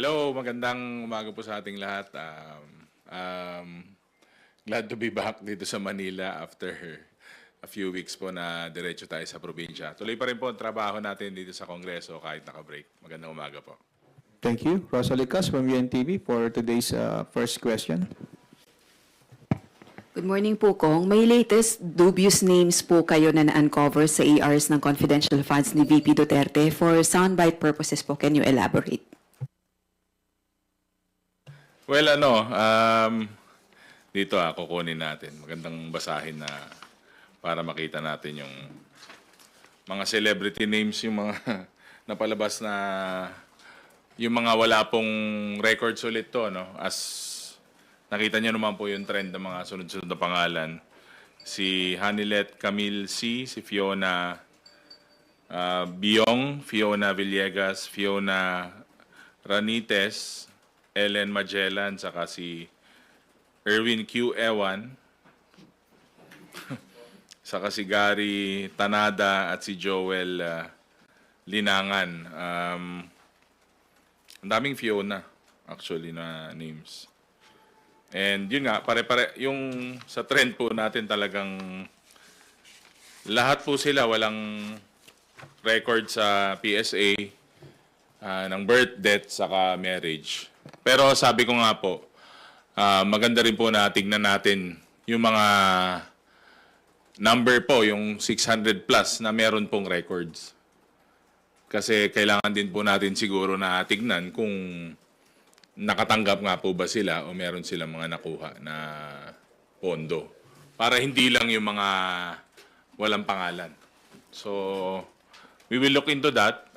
Hello, magandang umaga po sa ating lahat. Um, Glad to be back dito sa Manila after a few weeks po na diretso tayo sa probinsya. Tuloy pa rin po ang trabaho natin dito sa Kongreso kahit naka-break. Magandang umaga po. Thank you. Rosalie Cas from UNTV for today's first question. Good morning po, Kong. May latest dubious names po kayo na na-uncover sa ARs ng confidential funds ni VP Duterte. For soundbite purposes po, can you elaborate? Well, dito kukunin natin. Magandang basahin na para makita natin yung mga celebrity names, yung mga napalabas na yung mga wala pong records ulit to, no? As nakita niyo naman po yung trend ng mga sunod-sunod na pangalan. Si Hanilet Camille C, si Fiona Biong, Fiona Villegas, Fiona Ranites, Ellen Magellan, saka si Erwin Q. Ewan, saka si Gary Tanada at si Joel Linangan. Ang daming Fiona, actually, na names. And yun nga, pare-pare, yung sa trend po natin talagang lahat po sila walang record sa PSA ng birth, death, saka marriage. Pero sabi ko nga po, maganda rin po na tignan natin yung mga number po, yung 600 plus na meron pong records. Kasi kailangan din po natin siguro na tignan kung nakatanggap nga po ba sila o meron silang mga nakuha na pondo. Para hindi lang yung mga walang pangalan. So, we will look into that.